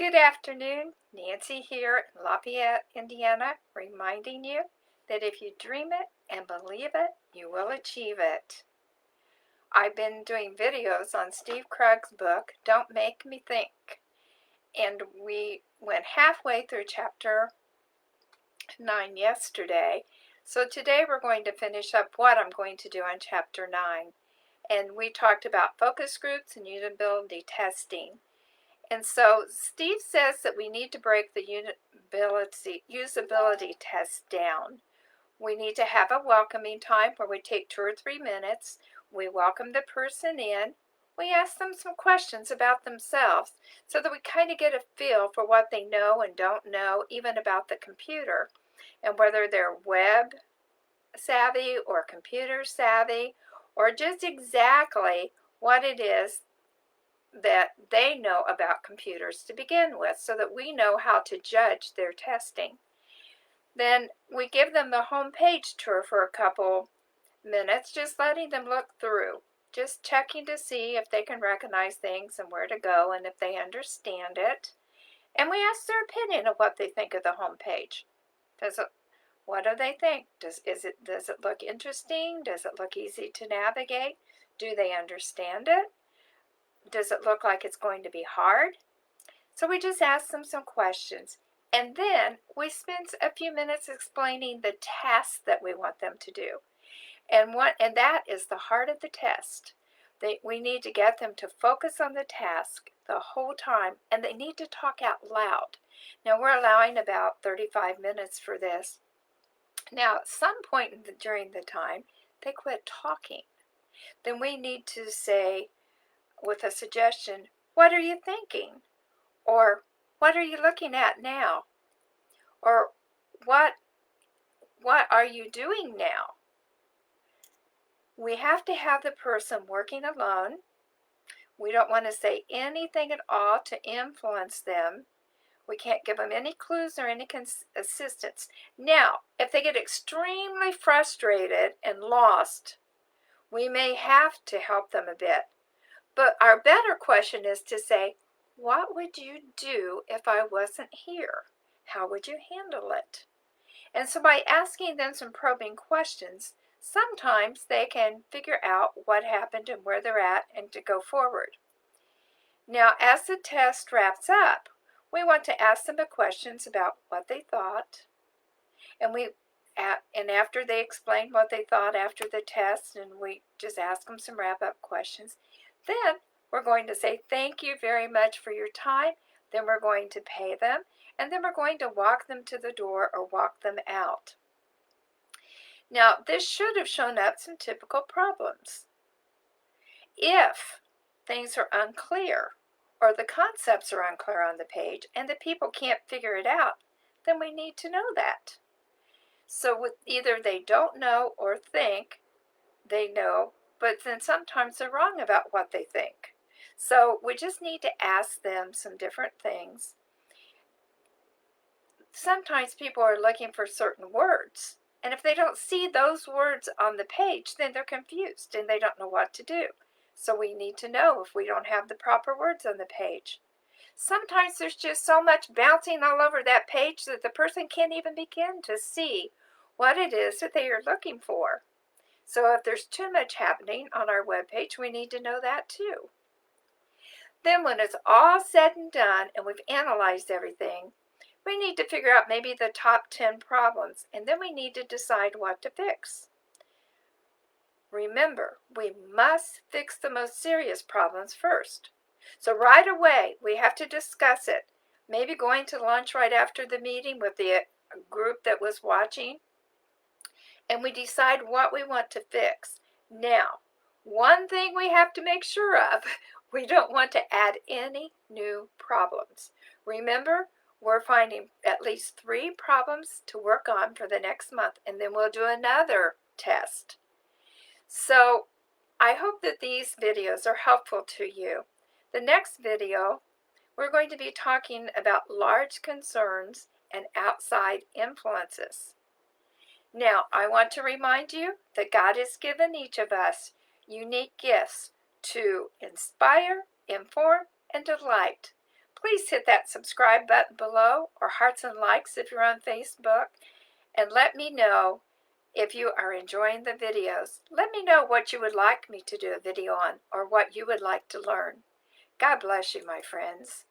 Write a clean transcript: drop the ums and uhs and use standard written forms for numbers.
Good afternoon, Nancy here in Lafayette, Indiana, reminding you that if you dream it and believe it, you will achieve it. I've been doing videos on Steve Krug's book, Don't Make Me Think, and we went halfway through chapter 9 yesterday, so today we're going to finish up what I'm going to do on chapter 9, and we talked about focus groups and usability testing. And so Steve says that we need to break the usability test down. We need to have a welcoming time where we take 2 or 3 minutes. We welcome the person in. We ask them some questions about themselves so that we kind of get a feel for what they know and don't know, even about the computer, and whether they're web savvy or computer savvy, or just exactly what it is that they know about computers to begin with, so that we know how to judge their testing. Then we give them the home page tour for a couple minutes, just letting them look through, just checking to see if they can recognize things and where to go and if they understand it. And we ask their opinion of what they think of the home page. What do they think? Does it look interesting? Does it look easy to navigate? Do they understand it? Does it look like it's going to be hard? So we just ask them some questions, and then we spend a few minutes explaining the tasks that we want them to do. And that is the heart of the test. We need to get them to focus on the task the whole time, and they need to talk out loud. Now we're allowing about 35 minutes for this. Now at some point during the time, they quit talking. Then we need to say, with a suggestion, what are you thinking? Or what are you looking at now? Or what are you doing now? We have to have the person working alone. We don't want to say anything at all to influence them. We can't give them any clues or any assistance. Now, if they get extremely frustrated and lost, we may have to help them a bit. But our better question is to say, what would you do if I wasn't here? How would you handle it? And so by asking them some probing questions, sometimes they can figure out what happened and where they're at and to go forward. Now, as the test wraps up, we want to ask them questions about what they thought. And after they explain what they thought after the test, and we just ask them some wrap-up questions, then we're going to say thank you very much for your time. Then we're going to pay them, and then we're going to walk them to the door or walk them out. Now, this should have shown up some typical problems. If things are unclear or the concepts are unclear on the page and the people can't figure it out, then we need to know that. So either they don't know or think they know, but then sometimes they're wrong about what they think. So we just need to ask them some different things. Sometimes people are looking for certain words, and if they don't see those words on the page, then they're confused and they don't know what to do. So we need to know if we don't have the proper words on the page. Sometimes there's just so much bouncing all over that page that the person can't even begin to see what it is that they are looking for. So if there's too much happening on our webpage, we need to know that too. Then when it's all said and done and we've analyzed everything, we need to figure out maybe the top 10 problems, and then we need to decide what to fix. Remember, we must fix the most serious problems first. So right away, we have to discuss it. Maybe going to lunch right after the meeting with the group that was watching, and we decide what we want to fix. Now, one thing we have to make sure of, we don't want to add any new problems. Remember, we're finding at least 3 problems to work on for the next month, and then we'll do another test. So I hope that these videos are helpful to you. The next video, we're going to be talking about large concerns and outside influences. Now, I want to remind you that God has given each of us unique gifts to inspire, inform, and delight. please hit that subscribe button below, or hearts and likes if you're on Facebook, and let me know if you are enjoying the videos. Let me know what you would like me to do a video on, or what you would like to learn. God bless you, my friends.